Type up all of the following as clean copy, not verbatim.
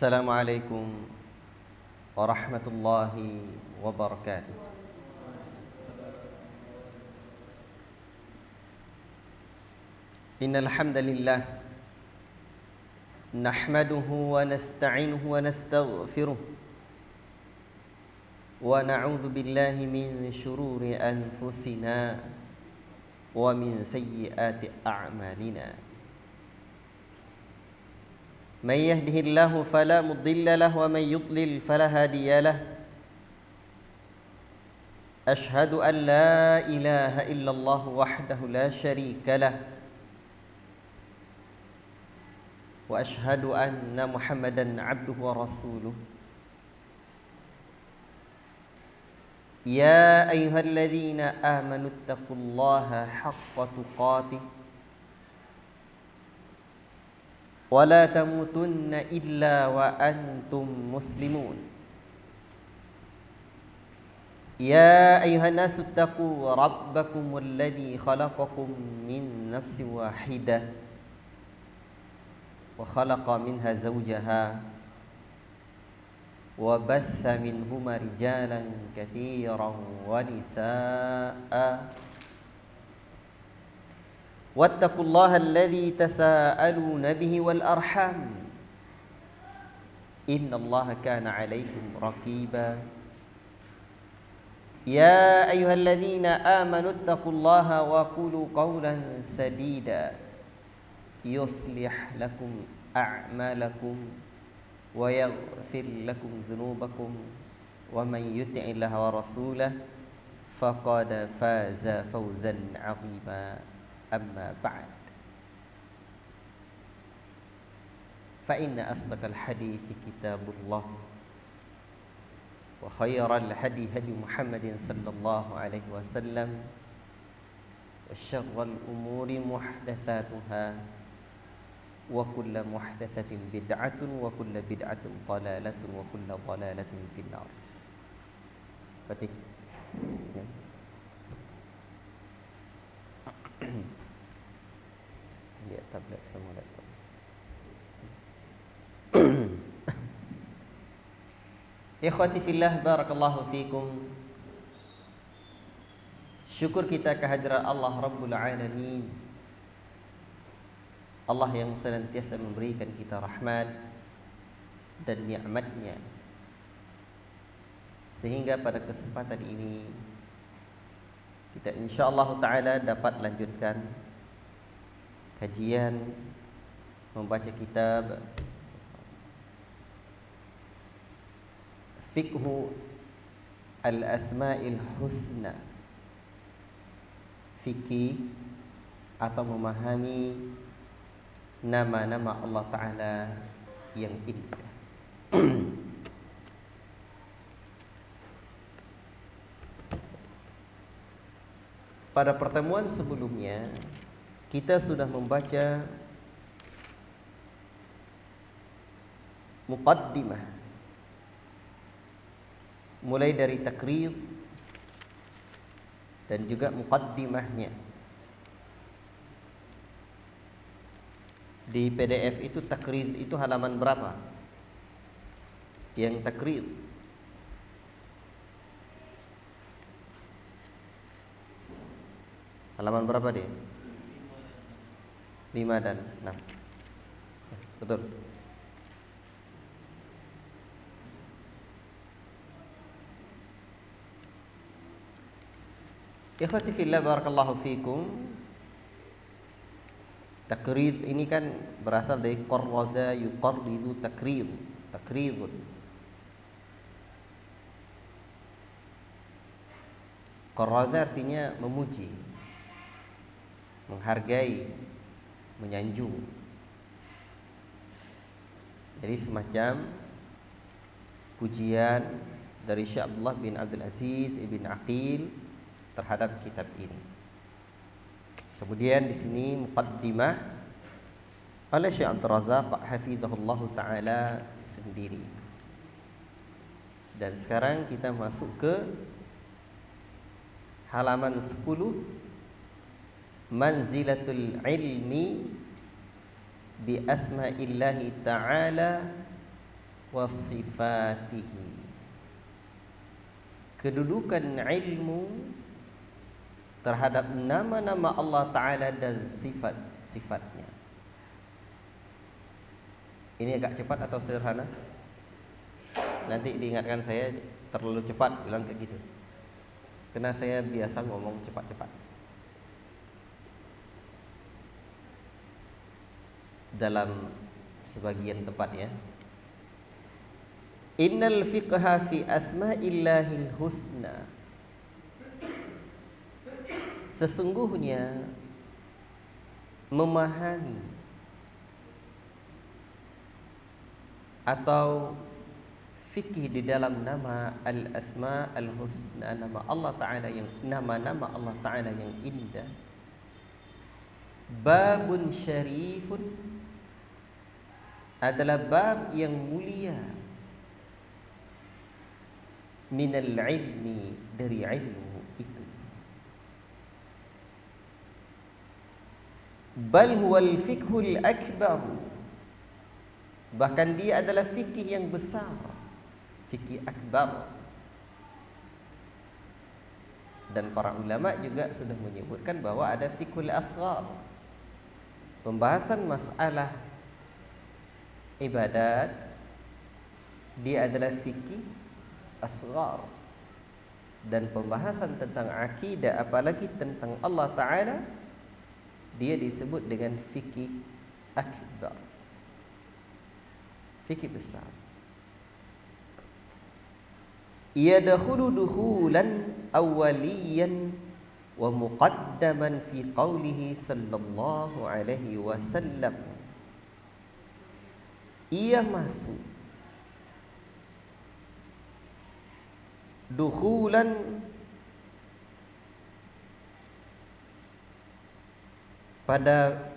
Assalamualaikum warahmatullahi wabarakatuh. Innal hamdalillah nahmaduhu wa nasta'inuhu wa nastaghfiruh wa na'udzu billahi min shururi anfusina wa min sayyiati a'malina. من يهده الله فلا مضل له ومن يضلل فلا هادي له أشهد أن لا إله إلا الله وحده لا شريك له وأشهد أن محمدا عبده ورسوله يا أيها الذين آمنوا اتقوا الله حق تقاته ولا تموتن إلا وأنتم مسلمون يا أيها الناس اتقوا ربكم الذي خلقكم من نفس واحدة وخلق منها زوجها وبث منهما رجالا كثيرا ونساء واتقوا الله الذي تساءلون به والأرحام إن الله كان عليكم رقيبا يا أيها الذين آمنوا اتقوا الله وقولوا قولا سديدا يصلح لكم أعمالكم ويغفر لكم ذنوبكم ومن يطع الله ورسوله فقد فاز فوزا عظيما أما بعد فإن أصدق الحديث كتاب الله وخير الهدي هدي محمد صلى الله عليه وسلم وشر الأمور محدثاتها وكل محدثة بدعة وكل بدعة ضلالة وكل ضلالة في النار. Ketik lihat tablet sama laptop. Ikhwati fillah, barakallahu fikum. Syukur kita kehadirat Allah Rabbul Alamin, Allah yang senantiasa memberikan kita rahmat dan nikmatnya, sehingga pada kesempatan ini kita insyaallah ta'ala dapat lanjutkan kajian membaca kitab Fiqhu Al-Asma'il Husna, fikih atau memahami nama-nama Allah Ta'ala yang indah. Pada pertemuan sebelumnya kita sudah membaca muqaddimah, mulai dari takrir dan juga muqaddimahnya. Di PDF itu takrir itu halaman berapa? Yang takrir halaman berapa dia? 5 dan 6. Betul. Ikhwati fillah, barakallahu fikum. Takrid ini kan berasal dari qarraza yuqarridu takrid, takridun. Qarraza artinya memuji, menghargai, menyanjung. Jadi semacam pujian dari Syekh Abdullah bin Abdul Aziz ibn Aqil terhadap kitab ini. Kemudian di sini muqaddimah oleh Syekh Abdul Razak hafizahullah taala sendiri. Dan sekarang kita masuk ke halaman 10, manzilatul ilmi bi asma'illahi ta'ala wa sifatihi. Kedudukan ilmu terhadap nama-nama Allah Ta'ala dan sifat-sifatnya. Ini agak cepat atau sederhana? Nanti diingatkan saya terlalu cepat bilang kayak gitu, karena saya biasa ngomong cepat-cepat. Dalam sebagian tempat ya, innal fiqha fi asma'illahil husna, sesungguhnya memahami atau fikih di dalam nama al-asma al-husna, nama Allah Ta'ala yang nama-nama Allah Ta'ala yang indah, babun syarifun, adalah bab yang mulia, minal ilmi, dari ilmu itu, bal huwal fiqhul akbar, bahkan dia adalah fikih yang besar, fikih akbar. Dan para ulama juga sudah menyebutkan bahwa ada fiqhul asghar, pembahasan masalah ibadat, dia adalah fikih asghar. Dan pembahasan tentang akidah, apalagi tentang Allah Ta'ala, dia disebut dengan fikih akbar, fikih besar. Yadkhulu dukhulan awwaliyan wa muqaddaman fi qawlihi sallallahu alaihi wasallam, ia masuk dukhulan pada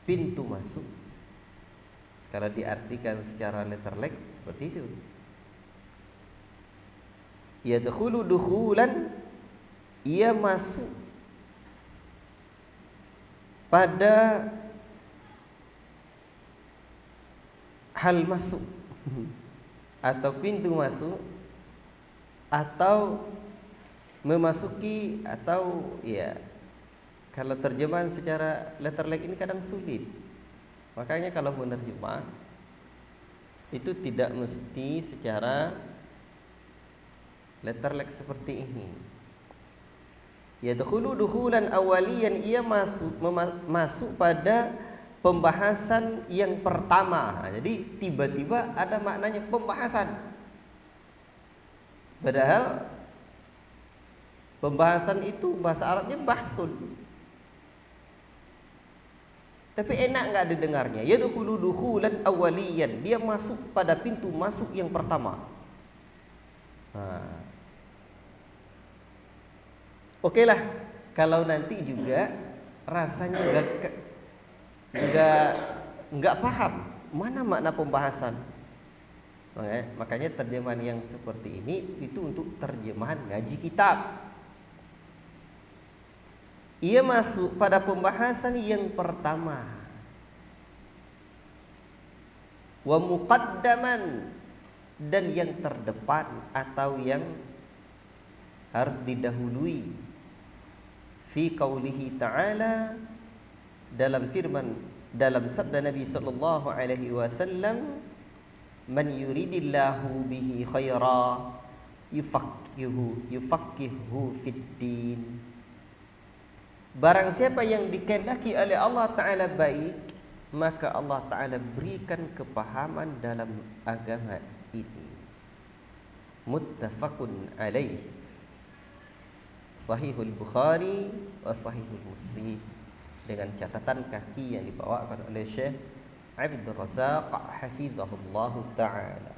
pintu masuk. Kalau diartikan secara letterlek seperti itu, yadkhulu dukhulan, ia masuk pada hal masuk atau pintu masuk, atau memasuki, atau ya, kalau terjemahan secara letterlek ini kadang sulit. Makanya kalau menerjemah itu tidak mesti secara letterlek seperti ini. Yadkhulu dukhulan awaliyan, ia masuk pada pembahasan yang pertama. Jadi tiba-tiba ada maknanya pembahasan, padahal pembahasan itu bahasa Arabnya bahthun. Tapi enak nggak didengarnya? Yadkhulu dukhulan awaliyan, dia masuk pada pintu masuk yang pertama. Oke lah, kalau nanti juga rasanya nggak paham mana makna pembahasan. Makanya terjemahan yang seperti ini itu untuk terjemahan ngaji kitab. Ia masuk pada pembahasan yang pertama, wa muqaddaman, dan yang terdepan atau yang harus didahului, fi qaulihi ta'ala, dalam firman, dalam sabda Nabi sallallahu alaihi wasallam, man yuridillahu bihi khaira yufaqihuhu fid din. Barang siapa yang dikehendaki oleh Allah Ta'ala baik, maka Allah Ta'ala berikan kepahaman dalam agama ini. Muttafaqun alaih, Sahihul Bukhari wa Sahihul Muslim, dengan catatan kaki yang dibawakan oleh Syekh Abdul Razak hafizahullah ta'ala.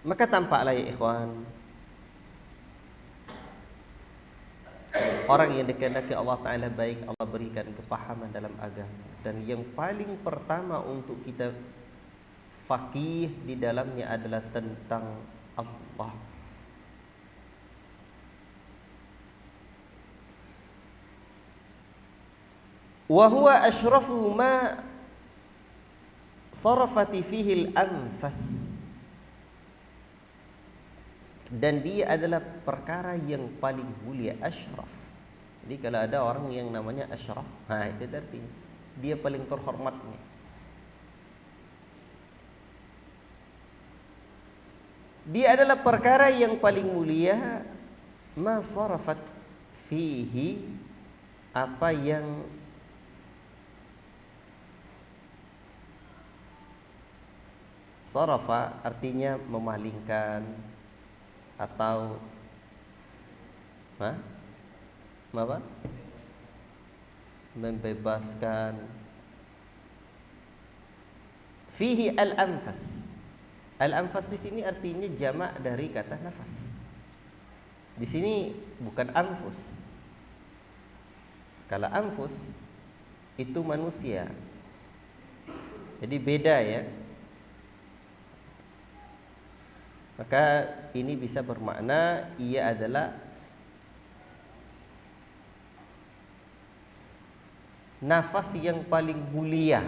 Maka tampaklah ya ikhwan, orang yang dikehendaki Allah Ta'ala baik, Allah berikan kepahaman dalam agama. Dan yang paling pertama untuk kita faqih di dalamnya adalah tentang Allah. Wa huwa asyrafu ma sarafati fihi al-anfas. Dan dia adalah perkara yang paling mulia, asyraf. Jadi kalau ada orang yang namanya asyraf, itu artinya dia paling terhormatnya. Dia adalah perkara yang paling mulia, ma sarafat fihi, apa yang sarafa artinya memalingkan atau apa? Membebaskan. Fihi al-anfas. Al-anfas di sini artinya jamak dari kata nafas. Di sini bukan anfus. Kalau anfus itu manusia. Jadi beda ya. Maka ini bisa bermakna ia adalah nafas yang paling mulia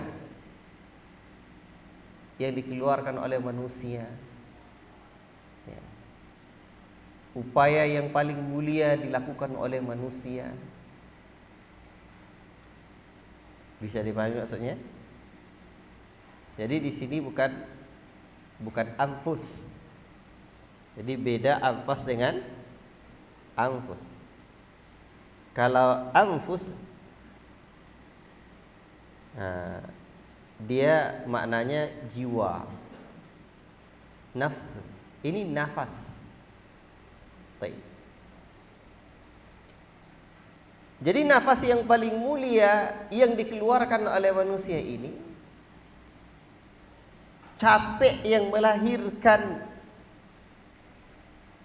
yang dikeluarkan oleh manusia, ya. Upaya yang paling mulia dilakukan oleh manusia. Bisa dipahami maksudnya? Jadi di sini bukan anfus. Jadi beda anfas dengan anfus. Kalau anfus dia maknanya jiwa, nafsu. Ini nafas. Baik. Jadi nafas yang paling mulia yang dikeluarkan oleh manusia ini, capek yang melahirkan,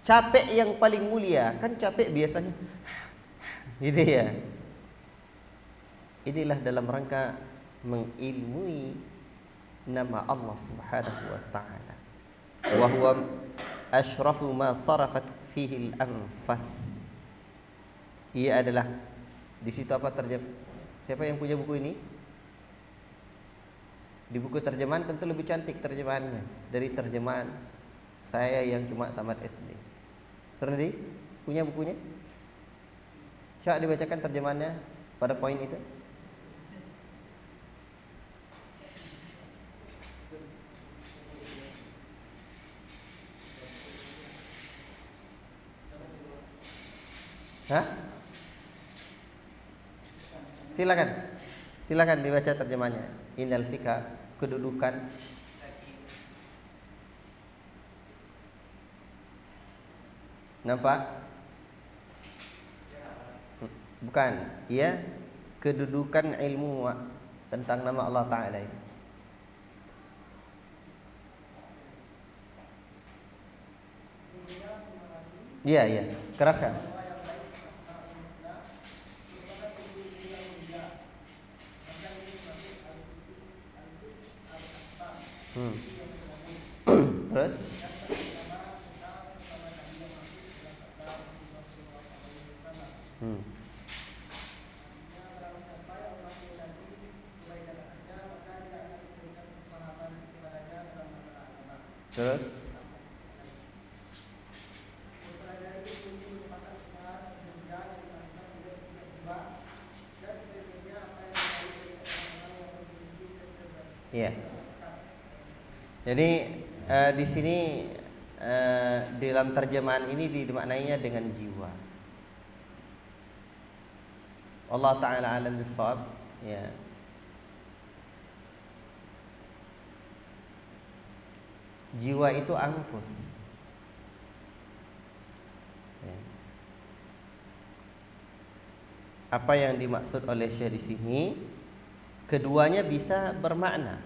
capek yang paling mulia. Kan capek biasanya gitu ya. Inilah dalam rangka mengilmui nama Allah Subhanahu wa taala. Wa huwa asyrafu ma sarafat fihi al-anfas. Ia adalah, di situ apa terjemah? Siapa yang punya buku ini? Di buku terjemahan tentu lebih cantik terjemahannya dari terjemahan saya yang cuma tamat SD. Sendiri punya bukunya? Coba dibacakan terjemahannya pada poin itu. Silakan dibaca terjemahnya. Innal fika, kedudukan. Nampak? Bukan. Ya, kedudukan ilmu tentang nama Allah Ta'ala ini. Iya, keraskan. Terus? Terus? Iya. Jadi di sini dalam terjemahan ini dimaknainya dengan jiwa. Allah Ta'ala a'lam bis-shawab. Ya. Jiwa itu anfus. Ya. Apa yang dimaksud oleh Syekh di sini? Keduanya bisa bermakna.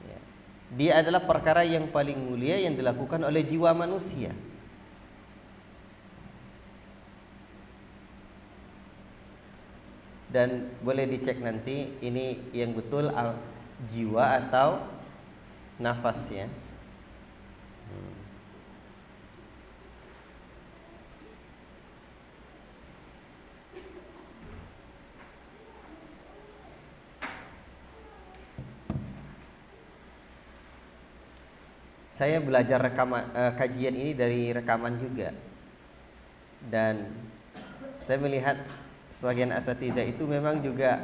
Ya. Dia adalah perkara yang paling mulia yang dilakukan oleh jiwa manusia. Dan boleh dicek nanti ini yang betul jiwa atau nafas ya. Saya belajar kajian ini dari rekaman juga, dan saya melihat sebagian asatidzah itu memang juga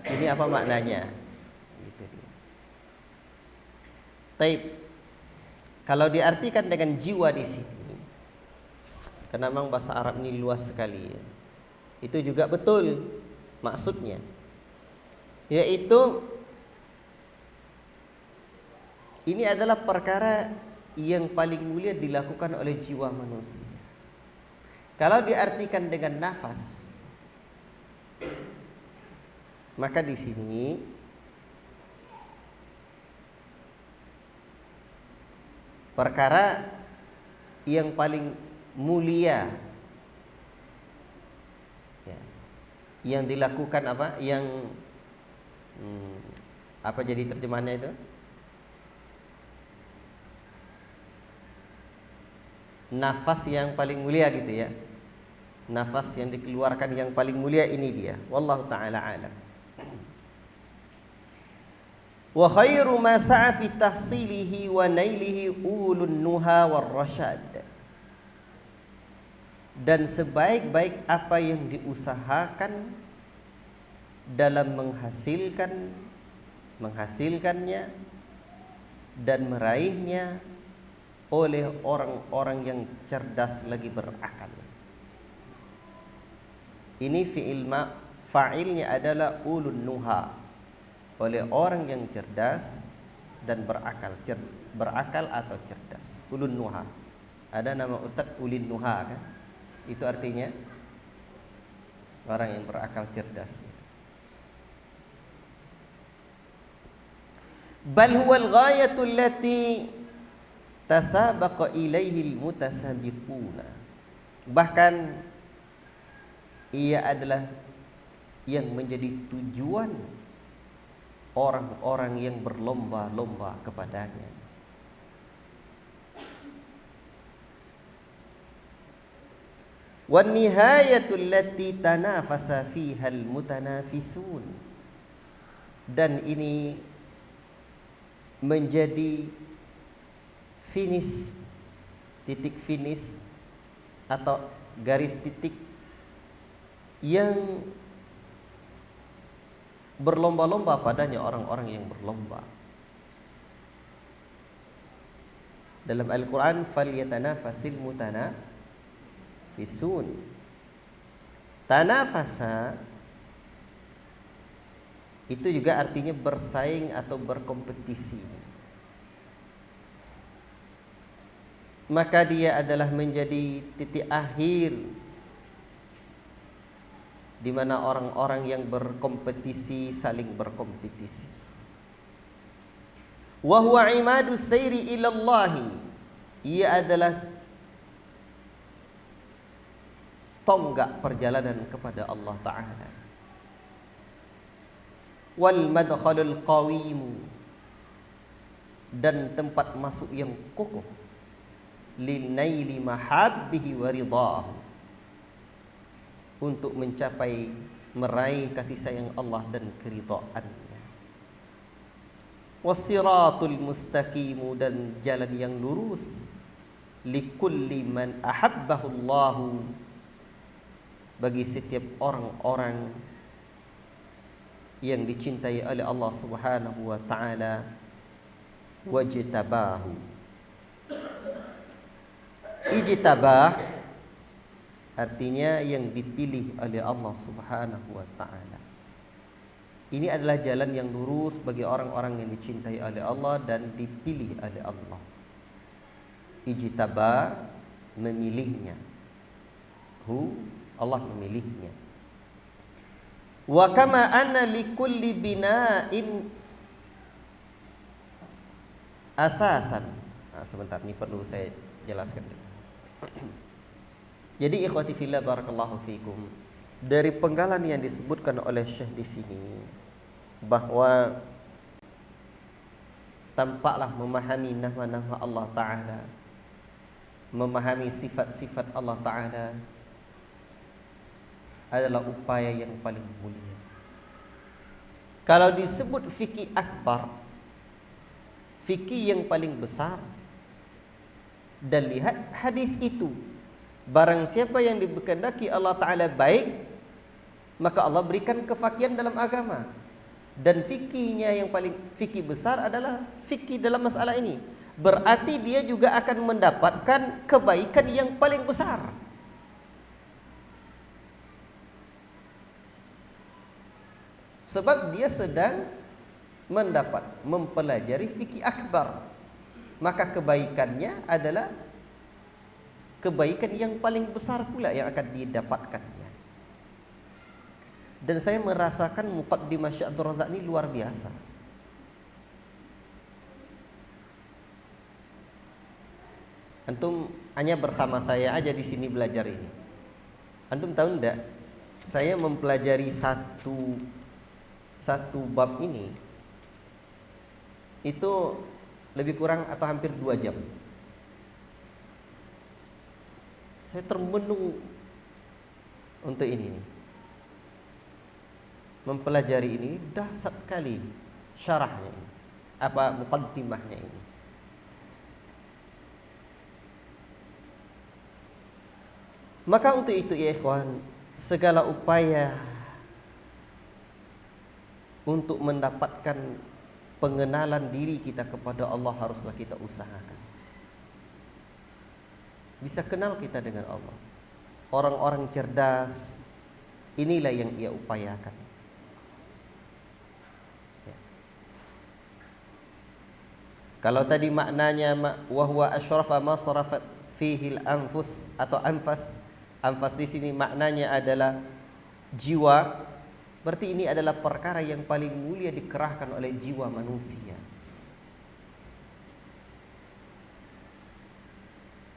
ini apa maknanya gitu. Taib, kalau diartikan dengan jiwa di sini, karena memang bahasa Arab ini luas sekali ya, itu juga betul maksudnya, yaitu ini adalah perkara yang paling mulia dilakukan oleh jiwa manusia. Kalau diartikan dengan nafas, maka di sini perkara yang paling mulia ya, yang dilakukan apa? Yang apa jadi terjemahannya itu? Nafas yang paling mulia gitu ya. Nafas yang dikeluarkan yang paling mulia ini dia. Wallahu taala alam. Wa khairu ma sa'a fi tahsilihi wa nailihi ulun nuha war rasyad. Dan sebaik-baik apa yang diusahakan dalam menghasilkannya dan meraihnya oleh orang-orang yang cerdas lagi berakal. Ini fa'ilnya adalah ulun nuha, oleh orang yang cerdas dan berakal, berakal atau cerdas. Ulun nuha. Ada nama Ustaz Ulin Nuha kan? Itu artinya orang yang berakal cerdas. Bal huwal ghayatul lati tasabaqa ilaihil mutasabiquna. Bahkan ia adalah yang menjadi tujuan orang-orang yang berlomba-lomba kepadanya. Wan nihayatul lati tanafasa fihal mutanafisun. Dan ini menjadi finish, titik finish atau garis titik yang berlomba-lomba padanya orang-orang yang berlomba. Dalam Al-Quran, falyatanafasil mutanafisun. Tanafasa itu juga artinya bersaing atau berkompetisi. Maka dia adalah menjadi titik akhir di mana orang-orang yang berkompetisi saling berkompetisi. Wa huwa imadu sayri ilallahi. Ia adalah tonggak perjalanan kepada Allah Ta'ala. Wal madkhalul qawimu. Dan tempat masuk yang kokoh. Linaili mahabbihi wa ridahu. Untuk mencapai meraih kasih sayang Allah dan keridhaannya. Wassiratul mustaqimu, dan jalan yang lurus. Likulli man ahabbahu Allahu, bagi setiap orang-orang yang dicintai oleh Allah Subhanahu wa taala. Wajtabahu. Ijtabah artinya yang dipilih oleh Allah Subhanahu wa taala. Ini adalah jalan yang lurus bagi orang-orang yang dicintai oleh Allah dan dipilih oleh Allah. Ijtabah, memilihnya. Allah memilihnya. Wa kama anna likulli bina'in asasan. Sebentar, ini perlu saya jelaskan. Jadi ikhwati fillah barakallahu fikum, dari penggalan yang disebutkan oleh Syekh di sini bahwa tampaklah memahami nama-nama Allah Ta'ala, memahami sifat-sifat Allah Ta'ala adalah upaya yang paling mulia. Kalau disebut fikih akbar, fikih yang paling besar. Dan lihat hadis itu, barang siapa yang dikehendaki Allah Ta'ala baik, maka Allah berikan kefakihan dalam agama. Dan fikihnya yang paling fikih besar adalah fikih dalam masalah ini. Berarti dia juga akan mendapatkan kebaikan yang paling besar. Sebab dia sedang mempelajari fikih akbar. Maka kebaikannya adalah kebaikan yang paling besar pula yang akan didapatkannya. Dan saya merasakan muqaddimah Syekh Abdul Razak ini luar biasa. Antum hanya bersama saya aja di sini belajar ini. Antum tahu enggak? Saya mempelajari satu bab ini itu lebih kurang atau hampir 2 jam. Saya termenung untuk ini. Mempelajari ini dahsyat sekali syarahnya ini. Apa muqaddimahnya ini. Maka untuk itu ya ikhwan, segala upaya untuk mendapatkan pengenalan diri kita kepada Allah haruslah kita usahakan. Bisa kenal kita dengan Allah. Orang-orang cerdas, inilah yang ia upayakan. Ya. Kalau tadi maknanya wa huwa asyrafa ma sarafat fihi al-anfus atau anfas. Anfas di sini maknanya adalah jiwa. Berarti ini adalah perkara yang paling mulia dikerahkan oleh jiwa manusia.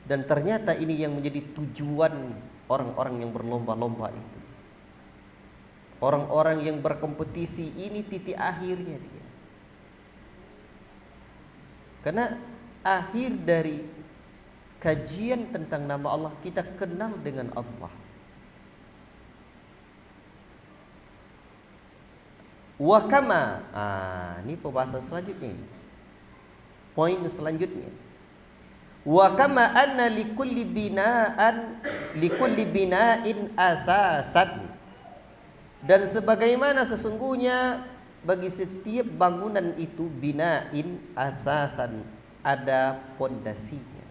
Dan ternyata ini yang menjadi tujuan orang-orang yang berlomba-lomba itu. Orang-orang yang berkompetisi ini titik akhirnya dia. Karena akhir dari kajian tentang nama Allah, kita kenal dengan Allah. Wa kama, ini pembahasan selanjutnya. Poin selanjutnya. Wa kama anna likulli bina'in asasan. Dan sebagaimana sesungguhnya bagi setiap bangunan itu bina'in asasan, ada pondasinya.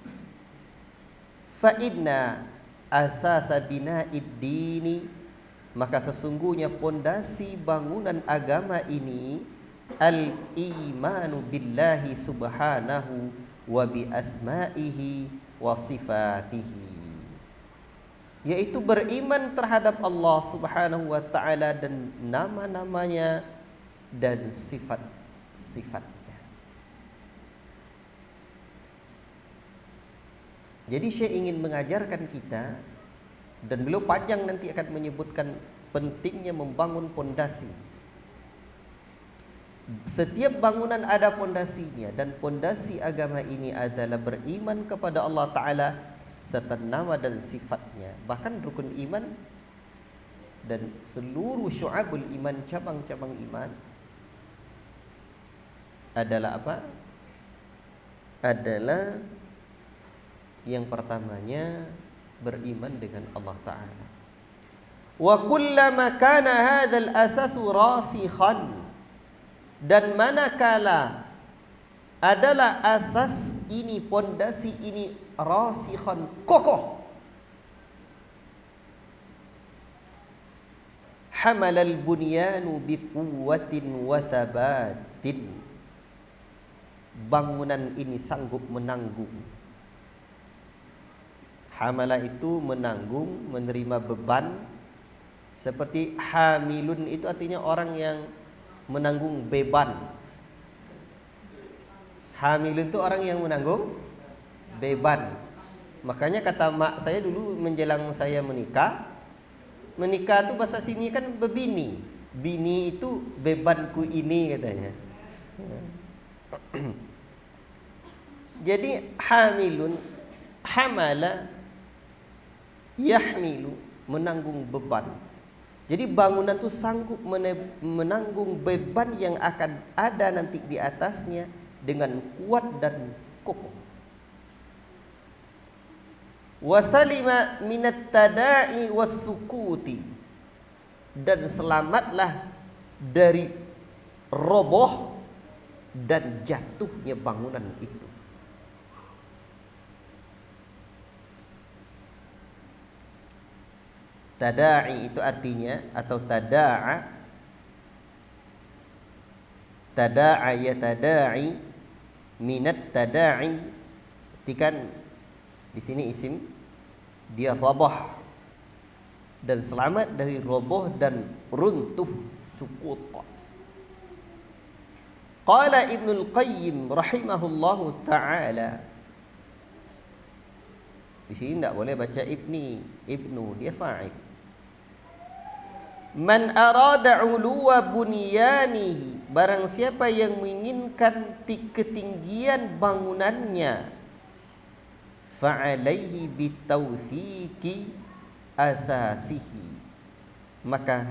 Fa inna asasa bina'id dini, maka sesungguhnya pondasi bangunan agama ini al-imanu billahi subhanahu wa bi asma'ihi wa sifatihi, yaitu beriman terhadap Allah subhanahu wa ta'ala dan nama-namanya dan sifat-sifatnya. Jadi saya ingin mengajarkan kita, dan beliau panjang nanti akan menyebutkan pentingnya membangun pondasi. Setiap bangunan ada pondasinya, dan pondasi agama ini adalah beriman kepada Allah Ta'ala serta nama dan sifatnya. Bahkan rukun iman dan seluruh syu'abul iman, cabang-cabang iman adalah apa? Adalah yang pertamanya beriman dengan Allah Ta'ala. Wa kullama kana hadzal asasu rasikhan, dan manakala adalah asas ini, pondasi ini rasikhan, kokoh, hamalal bunyanu biquwwatin wa thabatin, bangunan ini sanggup menanggung. Hamala itu menanggung, menerima beban. Seperti hamilun itu artinya orang yang menanggung beban. Hamilun itu orang yang menanggung beban. Makanya kata mak saya dulu menjelang saya menikah, menikah itu bahasa sini kan bebini. Bini itu bebanku ini katanya. Jadi hamilun, hamala, yahmilu, menanggung beban. Jadi bangunan itu sanggup menanggung beban yang akan ada nanti di atasnya dengan kuat dan kokoh. Wasalima minat tada'i wasukuti, dan selamatlah dari roboh dan jatuhnya bangunan itu. Tada'i itu artinya, atau tada'a yatada'i, minat tada'i, artikan di sini isim, dia roboh dan selamat dari roboh dan runtuh, sukut. Qala Ibnul Qayyim rahimahullahu ta'ala. Di sini tidak boleh baca ibnu, dia fa'il. Man arada uluwa bunyanihi, barang siapa yang menginginkan ketinggian bangunannya, fa'alaihi bitawthiki asasihi, maka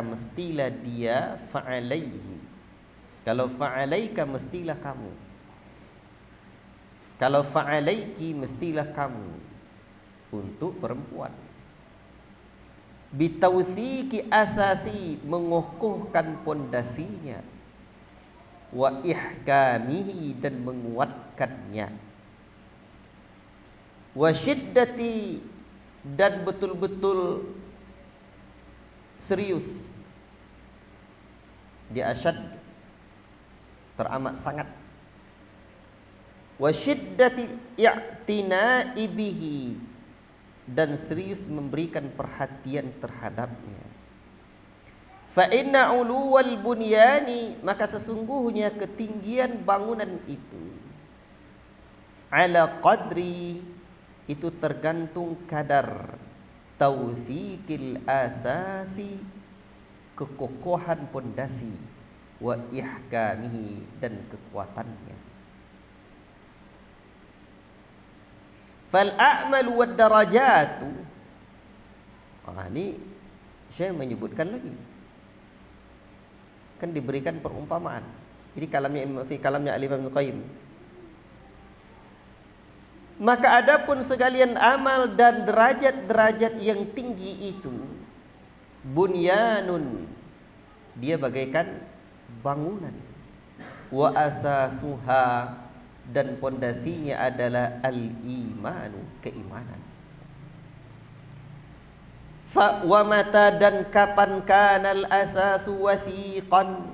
mestilah dia, fa'alaihi, kalau fa'alaika mestilah kamu, kalau fa'alaiki mestilah kamu, untuk perempuan. Bitawthiki asasi, mengokohkan pondasinya, wa ihkamihi, dan menguatkannya, wa syiddati, dan betul-betul serius, dia asyad, teramat sangat, wa syiddati i'tina'i bihi, dan serius memberikan perhatian terhadapnya. Fa inna uluwal bunyani, maka sesungguhnya ketinggian bangunan itu, ala qadri, itu tergantung kadar tawthikil asasi, kekokohan pondasi, wa ihkamihi, dan kekuatannya. Fal a'malu wad darajatu, ini saya menyebutkan lagi, kan diberikan perumpamaan. Jadi kalamnya Al-Imam Ibnu Qayyim. Maka adapun sekalian amal dan derajat-derajat yang tinggi itu, bunyanun, dia bagaikan bangunan, wa asasuha, dan pondasinya adalah al-imanu, keimanan. Fa wa mata, dan kapan kanal asasu wathiqan,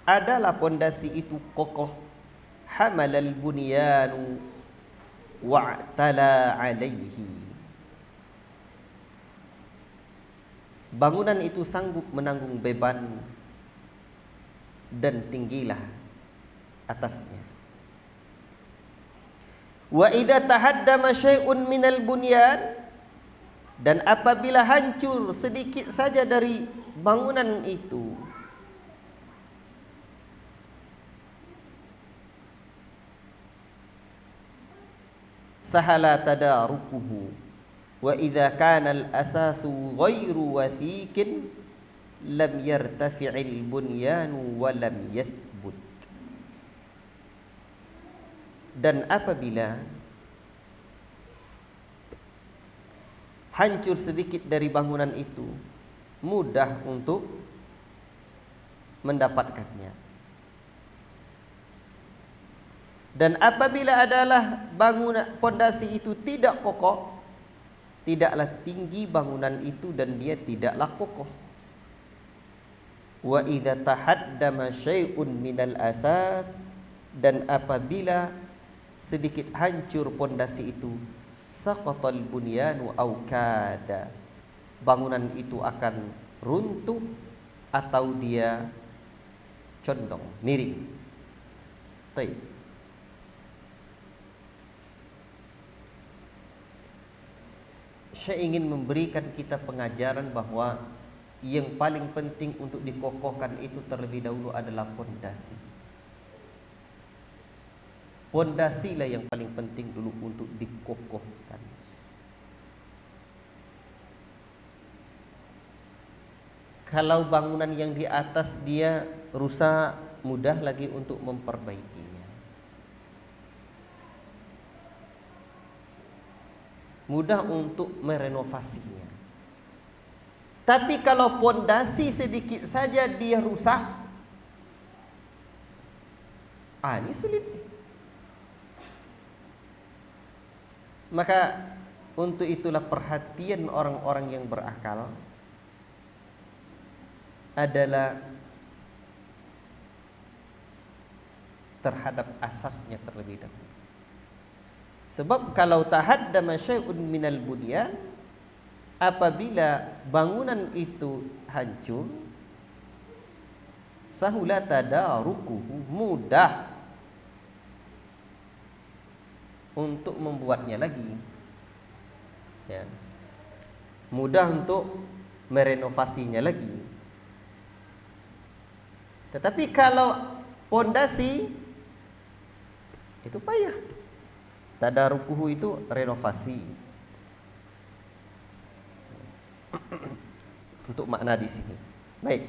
adalah pondasi itu kokoh, hamalal bunyanu wa'tala alaihi, bangunan itu sanggup menanggung beban dan tinggilah atasnya. Wa idza tahaddama syai'un minal bunyan, dan apabila hancur sedikit saja dari bangunan itu, sahala tadarukuhu, wa idza kana al-asasu ghairu wathiqin lam yartafi'il bunyanu wa lam yathbut. Dan apabila hancur sedikit dari bangunan itu, mudah untuk mendapatkannya. Dan apabila adalah bangunan pondasi itu tidak kokoh, tidaklah tinggi bangunan itu dan dia tidaklah kokoh. Wa idza tahaddama syai'un minal asas, dan apabila sedikit hancur pondasi itu, saqatal bunyanu aw kada, bangunan itu akan runtuh atau dia condong, miring. Baik. Saya ingin memberikan kita pengajaran bahwa yang paling penting untuk dikokohkan itu terlebih dahulu adalah pondasi. Pondasilah yang paling penting dulu untuk dikokohkan. Kalau bangunan yang di atas dia rusak, mudah lagi untuk memperbaikinya. Mudah untuk merenovasinya. Tapi kalau pondasi sedikit saja dia rusak, ini sulit. Maka untuk itulah perhatian orang-orang yang berakal adalah terhadap asasnya terlebih dahulu. Sebab kalau tahaddama syai'un minal bunyan, apabila bangunan itu hancur, sahula tadarukuhu, mudah untuk membuatnya lagi, ya. Mudah untuk merenovasinya lagi. Tetapi kalau pondasi itu payah. Tadarukuhu itu renovasi. Untuk makna di sini. Baik.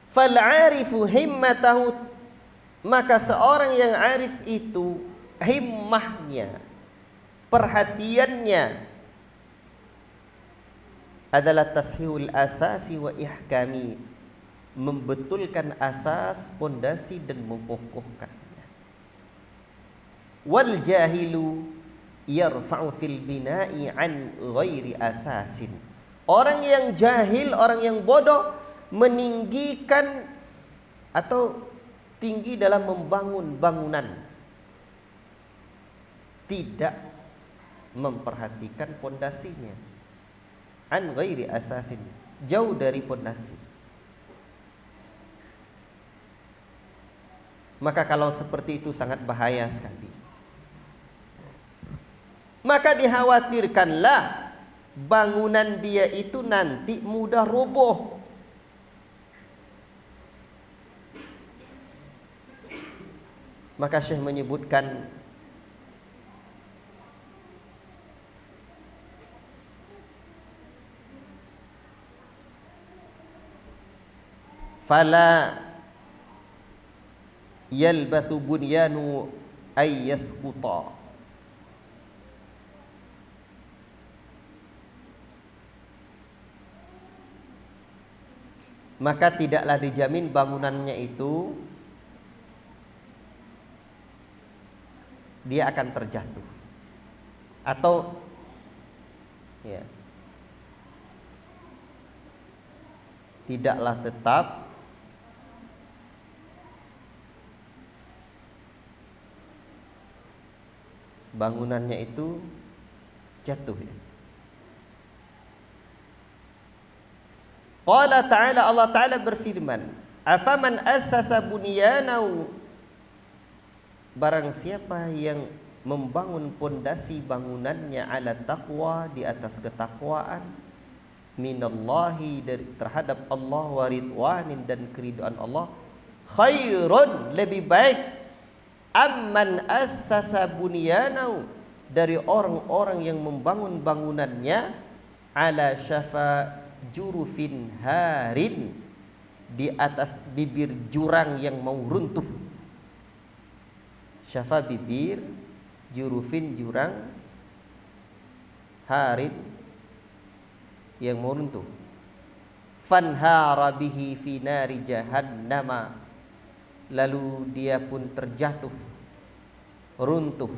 Fal 'arifu himmatahu, maka seorang yang arif itu himmahnya, perhatiannya adalah tashihul asasi wa ihkami, membetulkan asas, pondasi dan mengokohkannya. Wal jahilu yarfa'u fil bina'i an ghairi asasin. Orang yang jahil, orang yang bodoh meninggikan atau tinggi dalam membangun bangunan, tidak memperhatikan pondasinya. An ghairi asasin, jauh dari pondasi. Maka kalau seperti itu sangat bahaya sekali. Maka dikhawatirkanlah bangunan dia itu nanti mudah roboh. Maka Syekh menyebutkan fala yalbathu bunyanu ay yasquta. Maka tidaklah dijamin bangunannya itu dia akan terjatuh, atau ya, tidaklah tetap bangunannya itu jatuh, ya. Qala ta'ala, Allah Ta'ala berfirman, afaman assasa bunyanau, barang siapa yang membangun pondasi bangunannya ala taqwa, di atas ketakwaan, minallahi, terhadap Allah, wa ridwanin, dan keridhaan Allah, khairun, lebih baik, amman assasa bunyanau, dari orang-orang yang membangun bangunannya ala syafa jurufin harin, di atas bibir jurang yang mau runtuh. Syafa bibir, jurufin jurang, harin yang mau runtuh. Fanhara bihi fi nari jahannama, lalu dia pun terjatuh, runtuh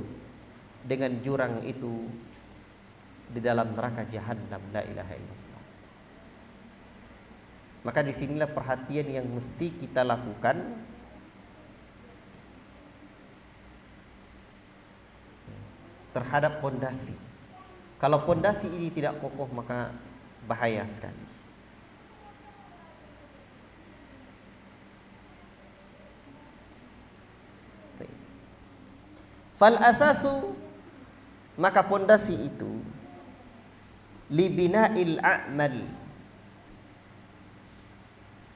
dengan jurang itu di dalam neraka jahannam. La ilaha illallah. Maka disinilah perhatian yang mesti kita lakukan terhadap pondasi. Kalau pondasi ini tidak kokoh, maka bahaya sekali. Fal asasu, maka pondasi itu libina'il a'mal,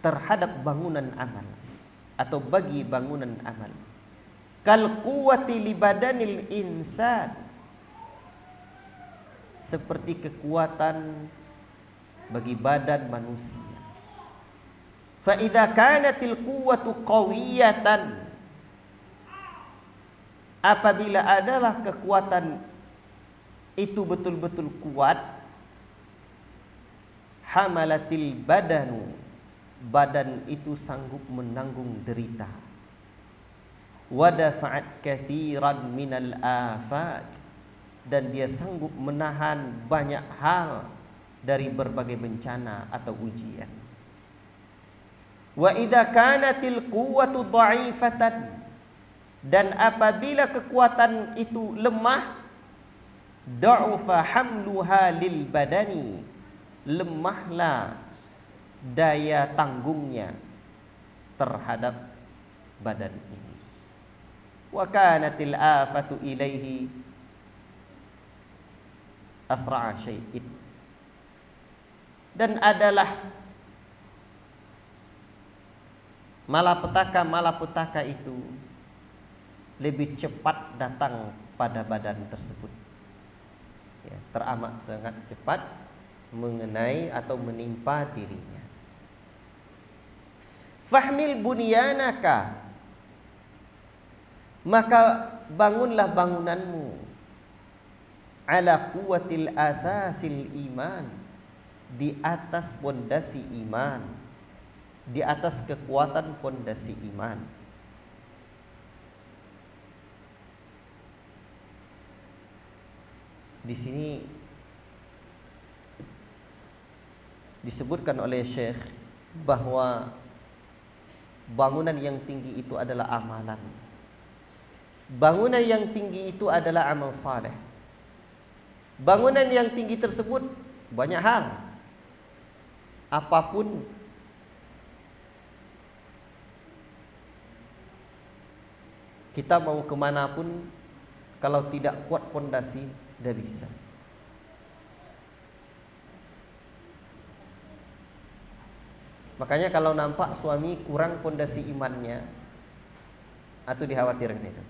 terhadap bangunan amal atau bagi bangunan amal. Kal quwwati li badanil insan, seperti kekuatan bagi badan manusia. Fa idza kanatil quwwatu qawiyatan, apabila adalah kekuatan itu betul-betul kuat, hamalatil badanu, badan itu sanggup menanggung derita, wadafa'at kathiran minal afat, dan dia sanggup menahan banyak hal dari berbagai bencana atau ujian. Wa idza kanatil quwwatu dha'ifatan, dan apabila kekuatan itu lemah, da'ufa hamluha lil badani, lemahlah daya tanggungnya terhadap badan ini. Wa kanatil afatu ilaihi asra'a syai'in, dan adalah malapetaka itu lebih cepat datang pada badan tersebut, ya, teramat sangat cepat mengenai atau menimpa dirinya. Fahmil bunyanaka, maka bangunlah bangunanmu, ala quwwatil asasil iman, di atas pondasi iman, di atas kekuatan pondasi iman. Di sini disebutkan oleh Syekh bahwa bangunan yang tinggi itu adalah amalan. Bangunan yang tinggi itu adalah amal saleh. Bangunan yang tinggi tersebut banyak hal. Apapun kita mau kemanapun, kalau tidak kuat pondasi, tidak bisa. Makanya kalau nampak suami kurang pondasi imannya, atau dikhawatirkan itu.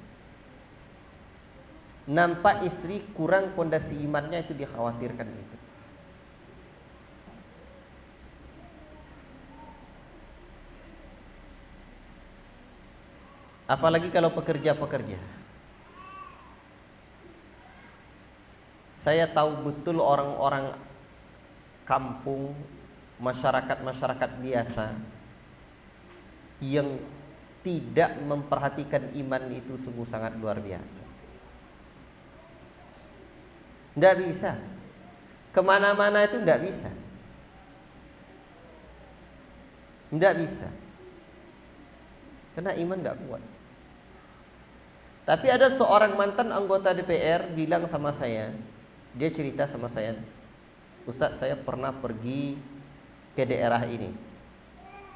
Nampak istri kurang pondasi imannya, itu dikhawatirkan itu. Apalagi kalau pekerja-pekerja. Saya tahu betul orang-orang kampung, masyarakat-masyarakat biasa yang tidak memperhatikan iman itu sungguh sangat luar biasa. Tidak bisa. Kemana-mana itu tidak bisa. Tidak bisa. Karena iman tidak kuat. Tapi ada seorang mantan anggota DPR bilang sama saya, dia cerita sama saya, Ustadz, saya pernah pergi ke daerah ini.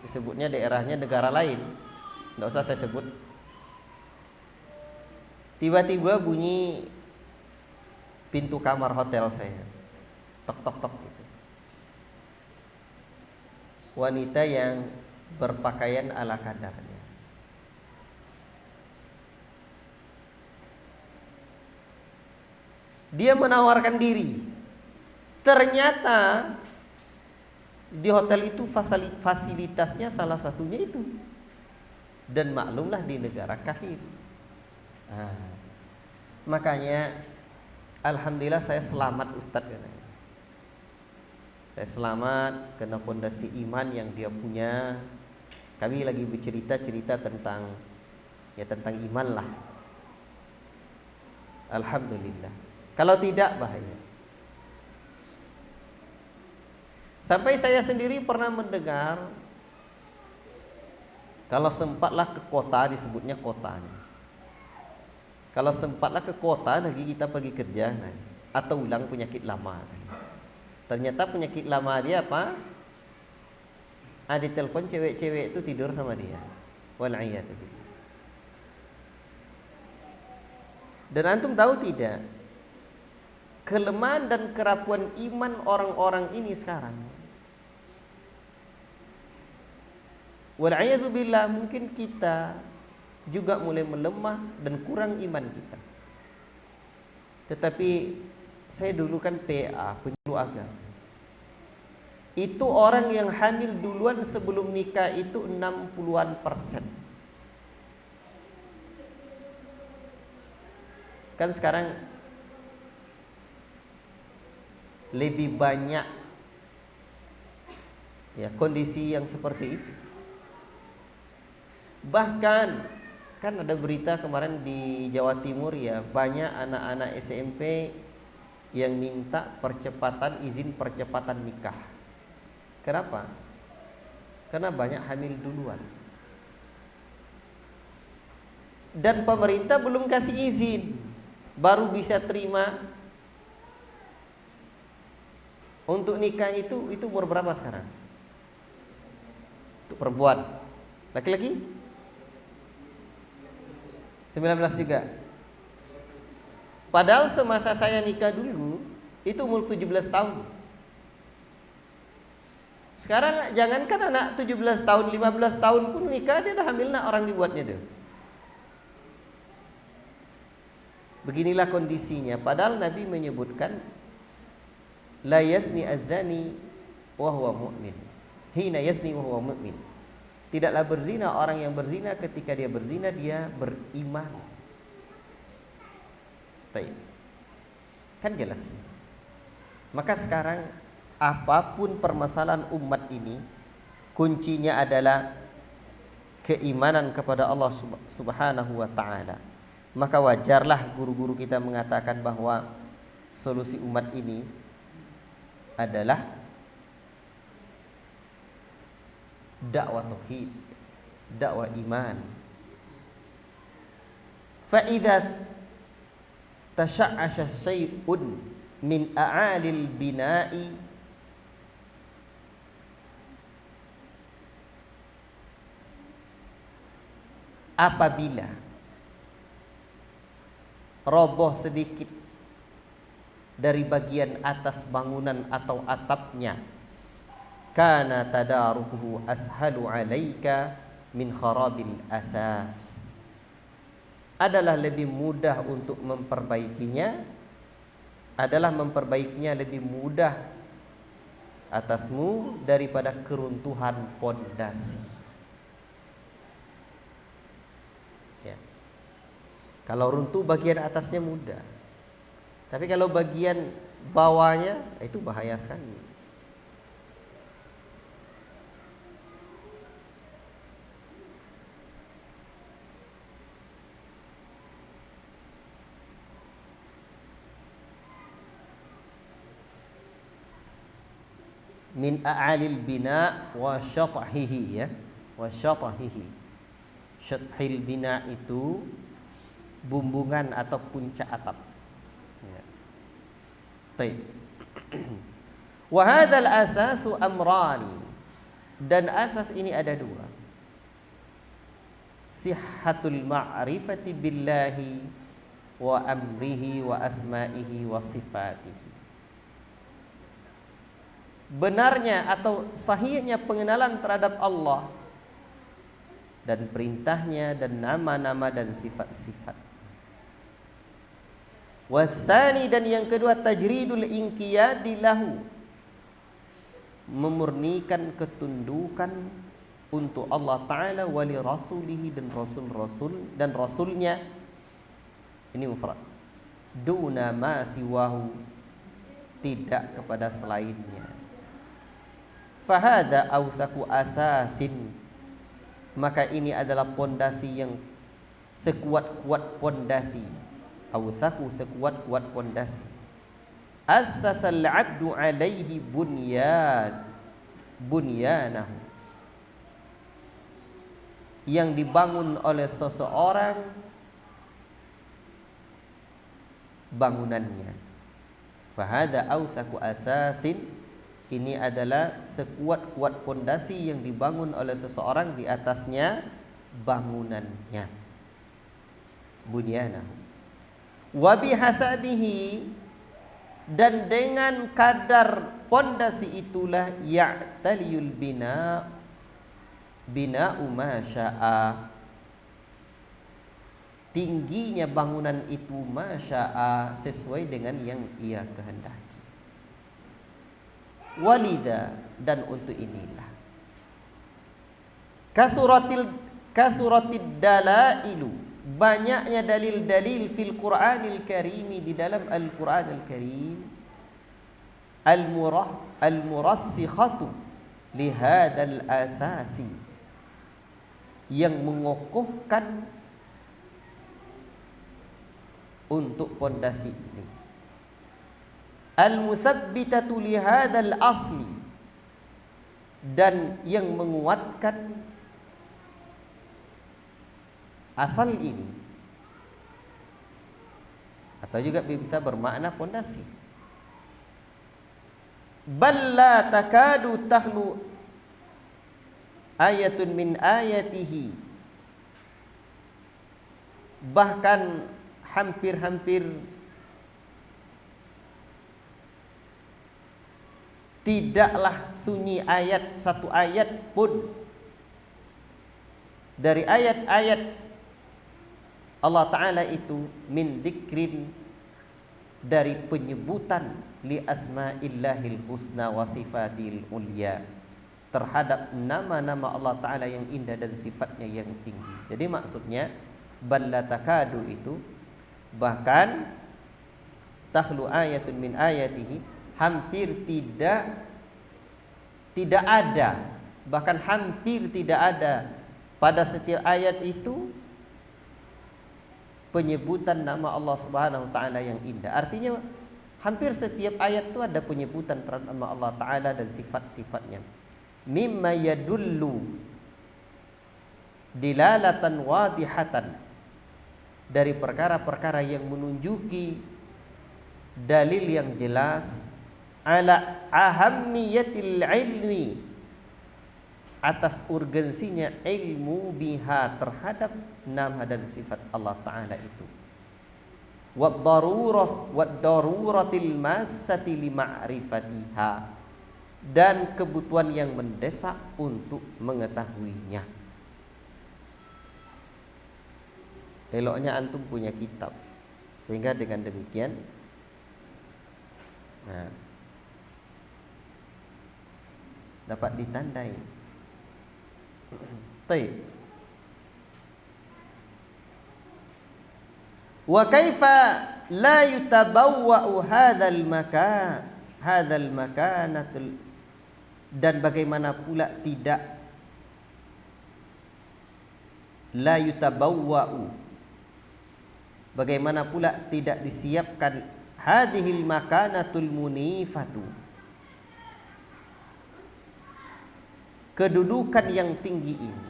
Disebutnya daerahnya negara lain, tidak usah saya sebut. Tiba-tiba bunyi pintu kamar hotel saya, tok tok tok gitu. Wanita yang berpakaian ala kadarnya. Dia menawarkan diri. Ternyata di hotel itu fasilitasnya salah satunya itu. Dan maklumlah di negara kafir. Makanya alhamdulillah saya selamat Ustadz. Saya selamat karena fondasi iman yang dia punya. Kami lagi bercerita-cerita tentang iman lah. Alhamdulillah. Kalau tidak bahaya. Sampai saya sendiri pernah mendengar, kalau sempatlah ke kota, disebutnya kota. Kalau sempatlah ke kota, lagi kita pergi kerja, atau ulang penyakit lama. Ternyata penyakit lama dia apa? Ada telepon cewek-cewek itu tidur sama dia. Wal'iyatu. Dan antum tahu tidak? Kelemahan dan kerapuan iman orang-orang ini sekarang. Wal'iyadu billah, mungkin kita juga mulai melemah dan kurang iman kita. Tetapi saya dulu kan PA, penyuluh agama. itu orang yang hamil duluan sebelum nikah itu 60-an%. Kan sekarang lebih banyak ya kondisi yang seperti itu. Bahkan kan ada berita kemarin di Jawa Timur ya, banyak anak-anak SMP yang minta izin percepatan nikah. Kenapa? Karena banyak hamil duluan. Dan pemerintah belum kasih izin, baru bisa terima untuk nikah itu umur berapa sekarang? Untuk perempuan. Laki-laki? 19 juga. Padahal semasa saya nikah dulu itu umur 17 tahun. Sekarang jangankan anak 17 tahun, 15 tahun pun nikah dia dah hamil nak orang dibuatnya tuh. Beginilah kondisinya. Padahal Nabi menyebutkan la yazni az-zani wa huwa mu'min. Hina yazni wa huwa mu'min. Tidaklah berzina orang yang berzina ketika dia berzina dia beriman. Baik. Kan jelas. Maka sekarang apapun permasalahan umat ini, kuncinya adalah keimanan kepada Allah Subhanahu wa taala. Maka wajarlah guru-guru kita mengatakan bahwa solusi umat ini adalah dakwah tauhid, dakwah iman. Fa idza tasha'asha syai'un min a'alil bina'i apabila roboh sedikit dari bagian atas bangunan atau atapnya, kana tadarukuhu ashalu alaika min kharabil asas, adalah lebih mudah untuk memperbaikinya, lebih mudah atasmu daripada keruntuhan pondasi. Ya. Kalau runtuh bagian atasnya mudah, tapi kalau bagian bawahnya itu bahaya sekali. Min a'alil bina wa syatahihi, ya, wa syatahihi. Syathil bina itu bumbungan atau puncak atap. Ya. Baik. Wa hadzal asasu amrani, dan asas ini ada dua. Sihhatul ma'rifati billahi wa amrihi wa asma'ihi wa sifatihi. Benarnya atau sahihnya pengenalan terhadap Allah dan perintahnya dan nama-nama dan sifat-sifat. Watsani, dan yang kedua tajridul inqiyadi lahu, memurnikan ketundukan untuk Allah Ta'ala wali rasulihi, dan rasulnya, ini mufrad, duna ma siwahu, tidak kepada selainnya. Fahada awthaku asasin, maka ini adalah pondasi yang sekuat-kuat pondasi. Awthaku, sekuat-kuat pondasi. Assasal abdu alaihi bunyanahu, yang dibangun oleh seseorang bangunannya. Fahada awthaku asasin, ini adalah sekuat-kuat pondasi yang dibangun oleh seseorang, di atasnya bangunannya. Bunyanahu. Wa bihasabihi, dan dengan kadar pondasi itulah ya'taliyul bina'u ma sya'a, tingginya bangunan itu ma sya'a, sesuai dengan yang ia kehendaki. walida, dan untuk inilah kathuratid dalailu, banyaknya dalil-dalil fil Qur'anil Karimi, di dalam Al-Qur'anil Karim, al-murassikhatu lihadal asasi, yang mengokohkan untuk pondasi ini, al-mutsabbitatu lihadal asli, dan yang menguatkan asal ini, atau juga bisa bermakna pondasi. Bal la takadu takhlu ayatun min ayatihi, bahkan hampir-hampir tidaklah sunyi satu ayat pun dari ayat-ayat Allah Ta'ala itu, min dzikrin, dari penyebutan li asma'illahil husna wa sifatil ulya, terhadap nama-nama Allah Ta'ala yang indah dan sifatnya yang tinggi. Jadi maksudnya balla takadu itu, bahkan takhlu ayatun min ayatihi, hampir tidak ada, bahkan hampir tidak ada pada setiap ayat itu penyebutan nama Allah Subhanahu wa taala yang indah. Artinya hampir setiap ayat itu ada penyebutan terhadap nama Allah Ta'ala dan sifat-sifatnya. Mimma yadullu dilalatan wadihatan, dari perkara-perkara yang menunjuki dalil yang jelas, ala ahammiyatil ilmi, atas urgensinya ilmu biha, terhadap nama dan sifat Allah Ta'ala itu, wad daruratil massati li ma'rifatiha, dan kebutuhan yang mendesak untuk mengetahuinya. Eloknya antum punya kitab, sehingga dengan demikian dapat ditandai. Baik. Wa kaifa la yutabawwa'u hadzal makanatul, dan bagaimana pula tidak la yutabawwa'u, bagaimana pula tidak disiapkan hadhil makanatul munifatu, kedudukan yang tinggi ini,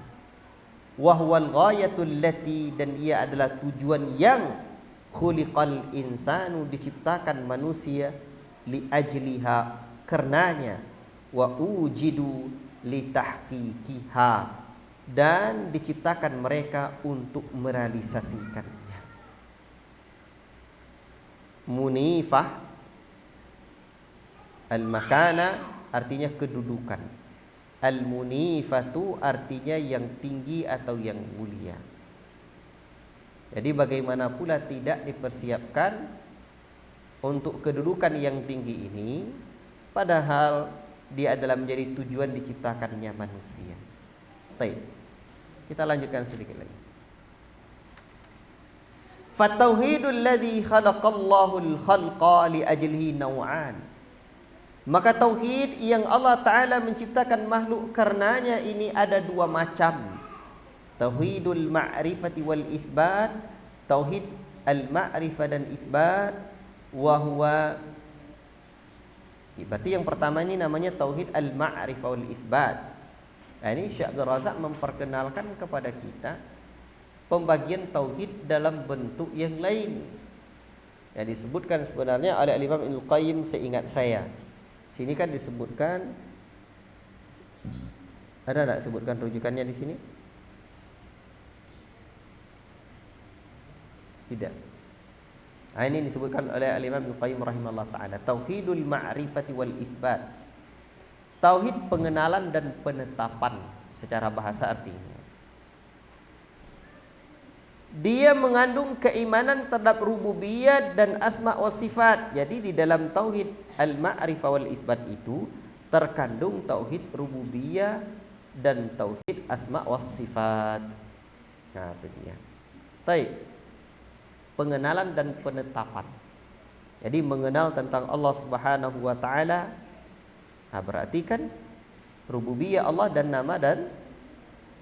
wahwal ghayatul lati, dan ia adalah tujuan yang khuliqal insanu, diciptakan manusia, li ajliha, karenanya, wa ujidu li tahqiqiha, dan diciptakan mereka untuk merealisasikannya. Munifah al-makana artinya kedudukan, al-munifatu artinya yang tinggi atau yang mulia. Jadi bagaimana pula tidak dipersiapkan untuk kedudukan yang tinggi ini, padahal dia adalah menjadi tujuan diciptakannya manusia. Baik, kita lanjutkan sedikit lagi. Fatauhidul ladzi khalaqallahu al-khalqa li ajlihi naw'an, maka tauhid yang Allah Ta'ala menciptakan makhluk karenanya ini ada dua macam. Tauhidul ma'rifati wal itsbat, tauhid al-ma'rifah dan itsbat, wa huwa, berarti yang pertama ini namanya tauhid al-ma'rifah wal itsbat. Nah, ini Syekh Abdul Razak memperkenalkan kepada kita pembagian tauhid dalam bentuk yang lain yang disebutkan sebenarnya oleh Al-Imam Ibnu Qayyim, seingat saya. Sini kan disebutkan, ada enggak sebutkan rujukannya di sini? Tidak. Nah, ini disebutkan oleh Al-Imam Ibnu Qayyim rahimahullah taala, tauhidul ma'rifati wal itsbat. Tauhid pengenalan dan penetapan secara bahasa artinya. Dia mengandung keimanan terhadap rububiyat dan asma wa sifat. Jadi di dalam tauhid al-ma'rifah wal itsbat itu terkandung tauhid rububiyah dan tauhid asma was sifat. Nah, itu dia. Baik. Pengenalan dan penetapan. Jadi mengenal tentang Allah Subhanahu wa taala, nah berarti kan rububiyah Allah dan nama dan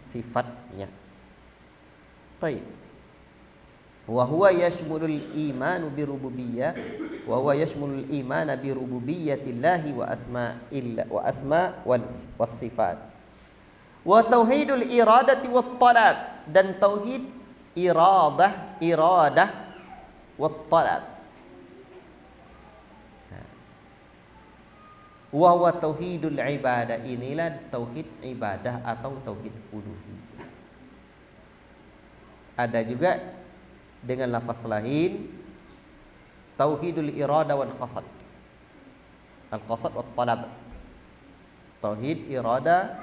sifatnya. Baik. Wa huwa yashmulul imanu bi rububiyyah wa huwa yashmulul imana bi rububiyyatillahi wa asma was sifat. Wa tauhidul iradati wat talab, dan tauhid iradah wat talab. Wa huwa tauhidul ibadah, inilah tauhid ibadah atau tauhid uluhiyah. Ada juga dengan lafaz lain tauhidul irada wal qasad. Al qasad wat talab. Tauhid irada,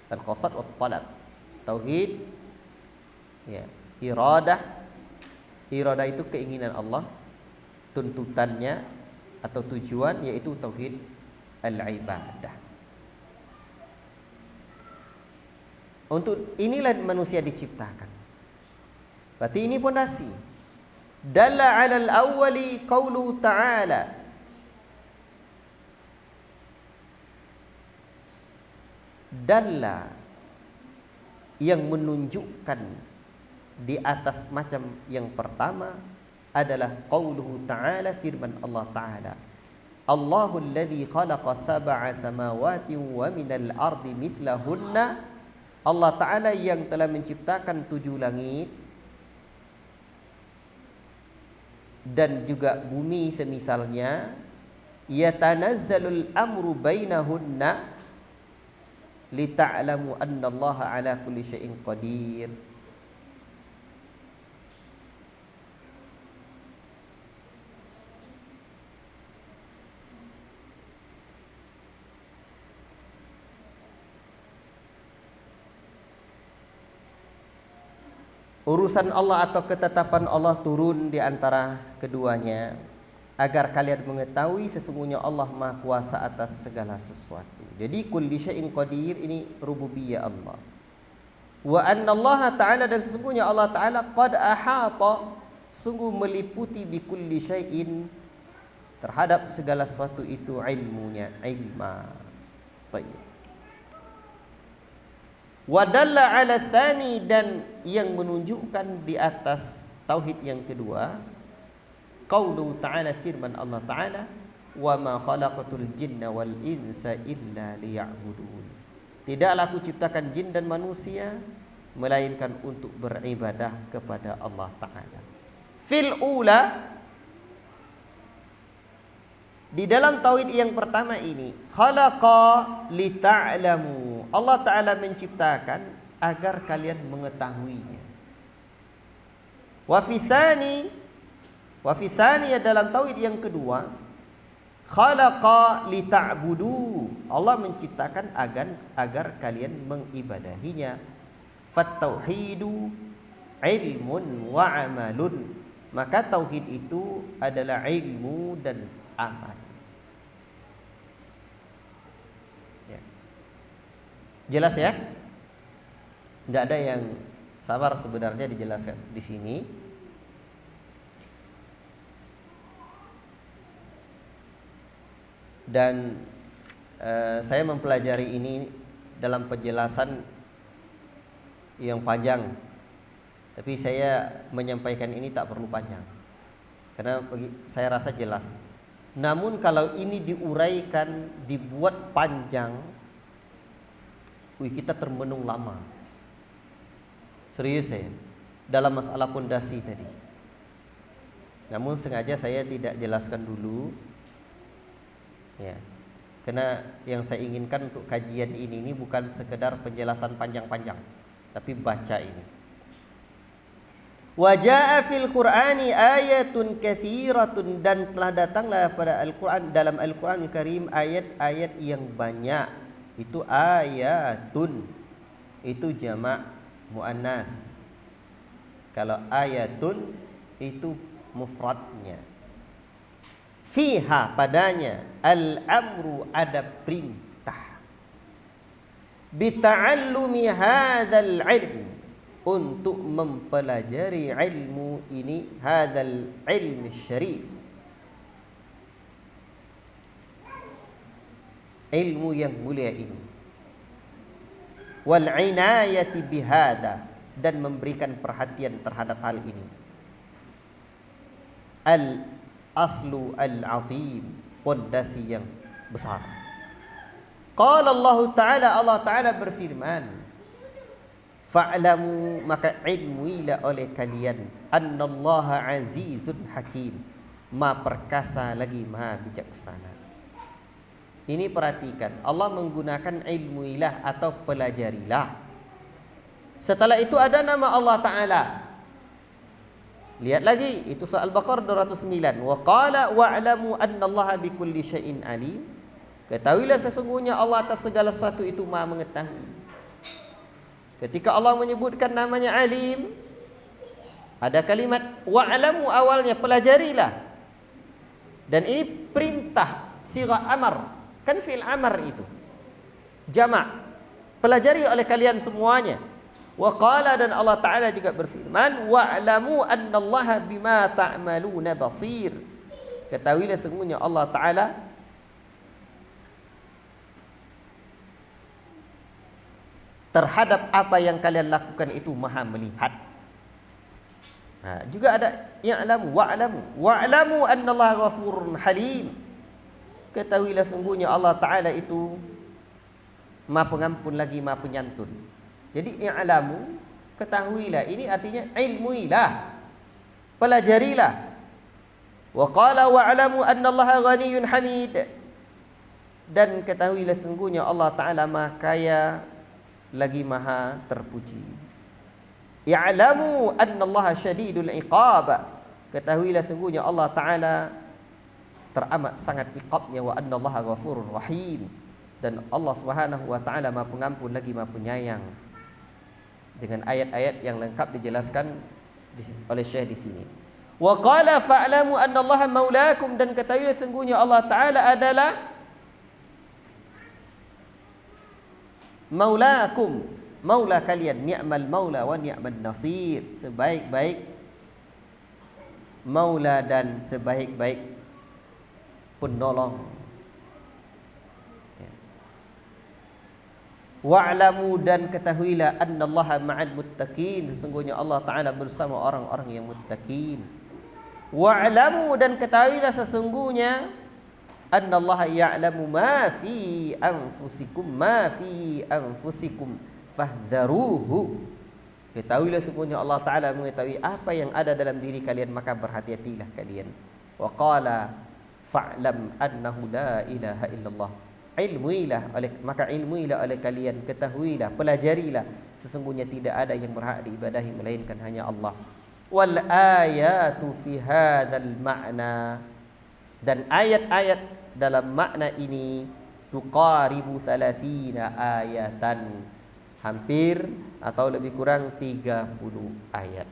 al qasad wat talab. Tauhid iradah itu keinginan Allah, tuntutannya atau tujuan, yaitu tauhid al-ibadah. Untuk inilah manusia diciptakan. Berarti ini pondasi. Dalla 'alal awwali qaulu ta'ala. Dalla yang menunjukkan di atas macam yang pertama adalah qauluhu ta'ala, firman Allah Ta'ala. Allahul ladzi khalaqa sab'a samawati wa minal ardi mithlahunna. Allah Ta'ala yang telah menciptakan 7 langit dan juga bumi semisalnya. Yatanazzalul amru bainahunna lita'lamu annallaha ala kulli syai'in qadir. Urusan Allah atau ketetapan Allah turun di antara keduanya agar kalian mengetahui sesungguhnya Allah Maha Kuasa atas segala sesuatu. Jadi kulli syai'in qadir ini rububiyah Allah. Wa anna Allah Ta'ala, dan sesungguhnya Allah Ta'ala qad ahata, sungguh meliputi bi kulli syai'in, terhadap segala sesuatu itu ilmunya, ilma. Baik. Wadalla ala tsani, dan yang menunjukkan di atas tauhid yang kedua qaulu ta'ala, firman Allah Ta'ala, wa ma khalaqatul jinna wal insa illa liya'budun. Tidaklah aku ciptakan jin dan manusia melainkan untuk beribadah kepada Allah Ta'ala. Fil ula, di dalam tauhid yang pertama ini, khalaqa li ta'lamu, Allah Ta'ala menciptakan agar kalian mengetahuinya. Wa fi tsani, dalam tauhid yang kedua, khalaqa li ta'budu, Allah menciptakan agar kalian mengibadahinya. Fat tauhidu ilmun wa amalun, maka tauhid itu adalah ilmu dan amal. Jelas ya? Tidak ada yang sabar sebenarnya dijelaskan di sini. Dan saya mempelajari ini dalam penjelasan yang panjang. Tapi saya menyampaikan ini tak perlu panjang, karena saya rasa jelas. Namun kalau ini diuraikan, dibuat panjang, kita termenung lama. Serius saya dalam masalah pondasi tadi. Namun sengaja saya tidak jelaskan dulu, ya, karena yang saya inginkan untuk kajian ini bukan sekedar penjelasan panjang-panjang, tapi baca ini. Wa jaa fil Qur'ani ayatun katsiratun, dan telah datanglah pada Al-Qur'an, dalam Al-Qur'anul Karim ayat-ayat yang banyak. Itu ayatun, itu jamak muannas. Kalau ayatun itu mufradnya. fiha padanya al-amru ada perintah bita'allumi hadzal ilm untuk mempelajari ilmu ini, hadzal ilm syarif, ilmu yang mulia ini, wal inayati bihada, dan memberikan perhatian terhadap hal ini, al aslu al-azim, pondasi yang besar. Qala Allah Ta'ala, Allah Ta'ala berfirman, fa'lamu, maka ilmuilah oleh kalian, annallaha azizun hakim, maha perkasa lagi maha bijaksana. Ini perhatikan, Allah menggunakan ilmuilah atau pelajarilah. Setelah itu ada nama Allah Ta'ala. Lihat lagi, itu surah Al-Baqarah 209. Wa qala wa'lamu annallaha bikulli syai'in alim. Ketahuilah sesungguhnya Allah atas segala sesuatu itu maha mengetahui. Ketika Allah menyebutkan namanya alim, ada kalimat wa'lamu awalnya, pelajarilah. Dan ini perintah, sirah amar. Kan fi'il amar itu jamak, pelajari oleh kalian semuanya. Wa qala, dan Allah Ta'ala juga berfirman, wa'lamu annallaha bima ta'maluna basir. Ketahuilah sesungguhnya Allah Ta'ala terhadap apa yang kalian lakukan itu maha melihat. Juga ada ya'lamu, wa'lamu annallaha ghafurun halim. Ketahuilah sungguhnya Allah Ta'ala itu maha pengampun lagi maha penyantun. Jadi i'lamu, ketahuilah, ini artinya ilmuilah, pelajarilah. Wa qala wa'lamu annallaha ghaniyyun hamid, dan ketahuilah sungguhnya Allah Ta'ala maha kaya lagi maha terpuji. I'lamu annallaha syadidul iqab, ketahuilah sungguhnya Allah Ta'ala teramat sangat iqabnya, wa annallaha ghafurur rahim, dan Allah Subhanahu wa Ta'ala maha pengampun lagi maha penyayang. Dengan ayat-ayat yang lengkap dijelaskan oleh Syekh di sini. Wa qala fa'lamu annallaha maulakum, dan ketahuilah sungguhnya Allah Ta'ala adalah maulakum, maula kalian, ni'mal maula wa ni'man nasir, sebaik-baik maula dan sebaik-baik penolong. Wa'lamu, dan ketahuilah annallaha ma'al muttaqin, sesungguhnya Allah Ta'ala bersama orang-orang yang muttaqin. Wa'lamu, dan ketahuilah sesungguhnya annallaha ya'lamu ma fi anfusikum fahdharuhu. Ketahuilah sesungguhnya Allah Ta'ala mengetahui apa yang ada dalam diri kalian, maka berhati-hatilah kalian. Wa qala fa'lam annahu la ilaha illallah, ilmuilah oleh, maka ilmuilah oleh kalian, ketahuilah, pelajarilah, sesungguhnya tidak ada yang berhak diibadahi melainkan hanya Allah. Wal ayatu fi hadzal ma'na, dan ayat-ayat dalam makna ini tuqaribu 30 ayatan, hampir atau lebih kurang 30 ayat.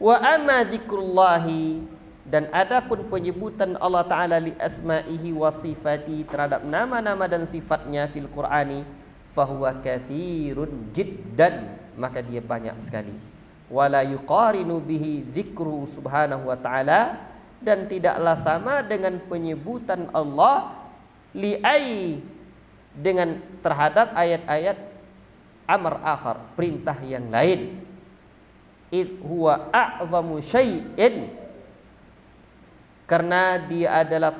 Wa amma dzikrullahi, dan adapun penyebutan Allah Ta'ala li asma'ihi wa sifati, terhadap nama-nama dan sifatnya fil Qur'ani, fahuwa kathirun jiddan, maka dia banyak sekali. Wala yuqarinu bihi dzikru subhanahu wa ta'ala, dan tidaklah sama dengan penyebutan Allah li'ai, dengan terhadap ayat-ayat amr akhar, perintah yang lain. Id huwa a'zamu syai'in, karena dia adalah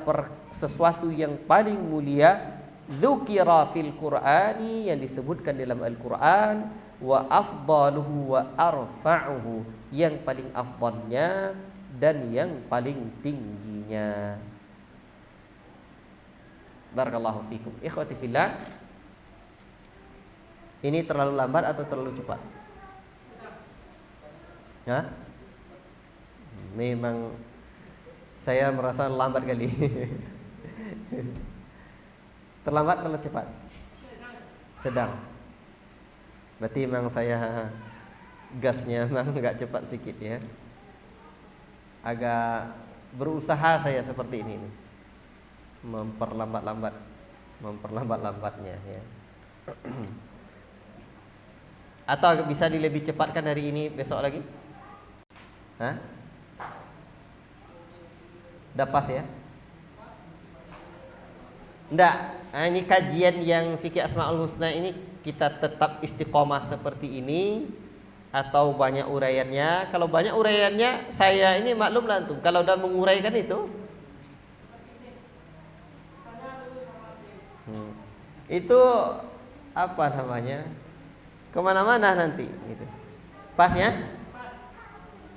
sesuatu yang paling mulia, dzukira fil Qur'ani, yang disebutkan dalam Al-Qur'an, wa afdaluhu wa arfa'uhu, yang paling afdalnya dan yang paling tingginya. Barakallahu fikum. Ikhwati fillah, ini terlalu lambat atau terlalu cepat? Ya? Memang saya merasa lambat kali. Terlambat atau cepat? Sedang. Berarti memang saya gasnya memang agak cepat sedikit ya. Agak berusaha saya seperti ini nih. Memperlambatnya ya. Atau bisa dilebih cepatkan hari ini besok lagi? Hah? Udah pas ya? Enggak, ini kajian yang fikih Asmaul Husna ini kita tetap istiqomah seperti ini atau banyak uraiannya? Kalau banyak uraiannya, saya ini maklum lah antum. Kalau udah menguraikan itu, itu apa namanya? Kemana-mana nanti, gitu. Pas ya?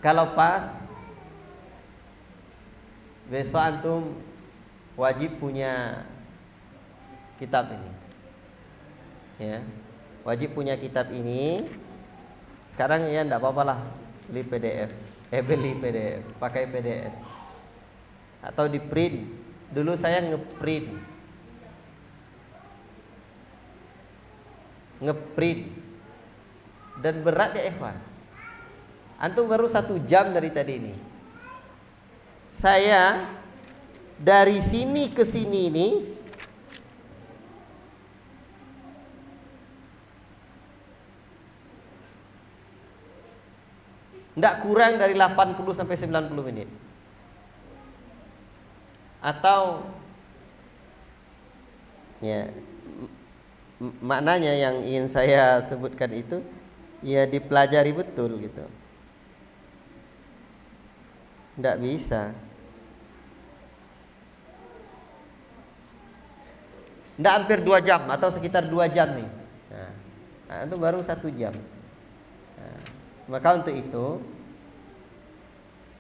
Kalau pas, besok antum wajib punya kitab ini, ya, wajib punya kitab ini. Sekarang ya enggak apa-apa lah, beli PDF, pakai PDF atau di print. Dulu saya ngeprint dan berat ya ikhwan. Antum baru 1 jam dari tadi ini. Saya dari sini ke sini ini tidak kurang dari 80 sampai 90 menit. Atau ya, maknanya yang ingin saya sebutkan itu ya dipelajari betul gitu. Tidak bisa. Tidak hampir 2 jam atau sekitar 2 jam nih. Nah, itu baru 1 jam. Nah, maka untuk itu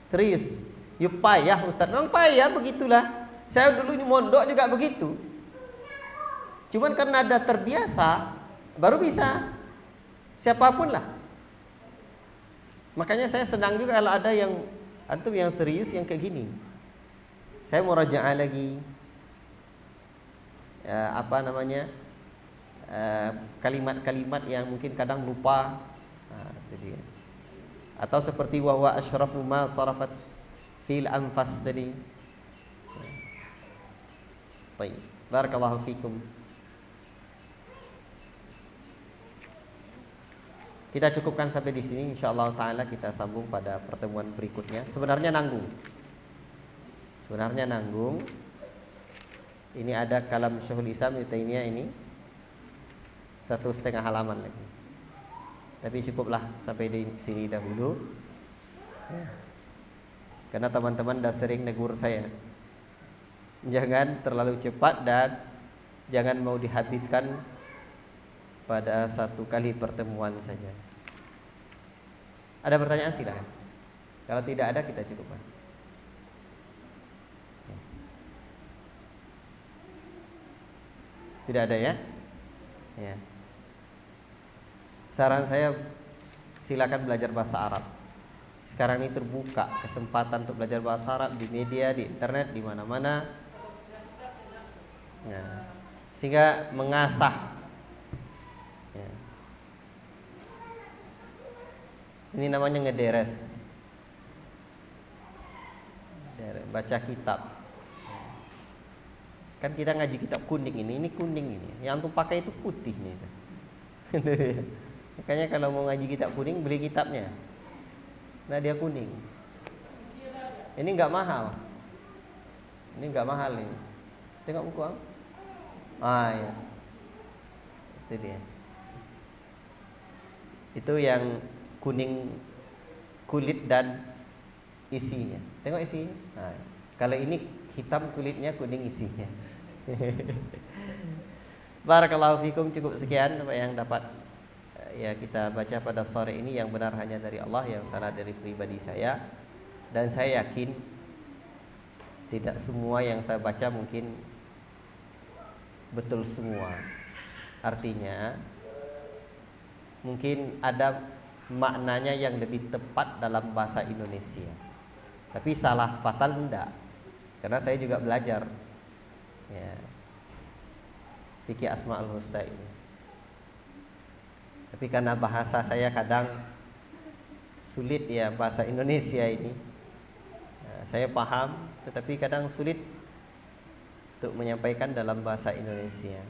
serius. Yuk payah Ustaz. Memang payah, begitulah. Saya dulu mondok juga begitu. Cuman karena ada terbiasa, baru bisa. Siapapun lah. Makanya saya senang juga kalau ada yang antum yang serius yang kayak gini. Saya mau rajaah lagi. Apa namanya? Kalimat-kalimat yang mungkin kadang lupa. Itu dia. Atau seperti wa huwa asyrafu ma sarafat fil anfas tadi. Baik. Barakallahu fikum. Kita cukupkan sampai di sini, insyaallah taala kita sambung pada pertemuan berikutnya. Sebenarnya nanggung. Ini ada kalam Syekhul Islam Ibnu Taimiyah ini 1,5 halaman lagi. Tapi cukuplah sampai di sini dahulu. Karena teman-teman dah sering negur saya. Jangan terlalu cepat dan jangan mau dihabiskan pada 1 kali pertemuan saja. Ada pertanyaan silakan. Kalau tidak ada kita cukupkan. Tidak ada ya? Ya. Saran saya silakan belajar bahasa Arab. Sekarang ini terbuka kesempatan untuk belajar bahasa Arab di media, di internet, di mana-mana. Ya. Sehingga mengasah. Ya. Ini namanya ngederes. Baca kitab. Kan kita ngaji kitab kuning ini kuning ini. Yang antum pakai itu putih nih. Makanya kalau mau ngaji kitab kuning beli kitabnya. Nah dia kuning. Ini enggak mahal. Ini enggak mahal ini. Tengok buku ang. Ya. Itu dia. Itu yang kuning kulit dan isinya. Tengok isinya. Kalau ini hitam kulitnya, kuning isinya. Barakallahu fikum. Cukup sekian apa yang dapat ya kita baca pada sore ini. Yang benar hanya dari Allah, yang salah dari pribadi saya. Dan saya yakin tidak semua yang saya baca mungkin betul semua. Artinya mungkin ada maknanya yang lebih tepat dalam bahasa Indonesia. Tapi salah fatal enggak. Karena saya juga belajar ya, fikih Asmaul Husna ini. Tapi karena bahasa saya kadang sulit ya, bahasa Indonesia ini. Saya paham, tetapi kadang sulit untuk menyampaikan dalam bahasa Indonesia.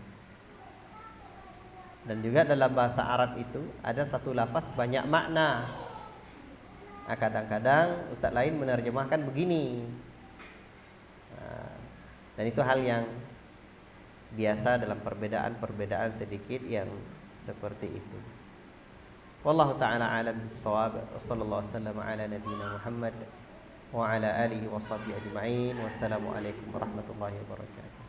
Dan juga dalam bahasa Arab itu ada satu lafaz banyak makna. Nah, kadang-kadang ustaz lain menerjemahkan begini. Dan itu hal yang biasa dalam perbedaan-perbedaan sedikit yang seperti itu. Wallahu ta'ala alam bis-shawab. Wassallallahu wasallam ala nabiyyina Muhammad wa ala alihi wa sahbihi ajma'in. Wassalamu alaikum warahmatullahi wabarakatuh.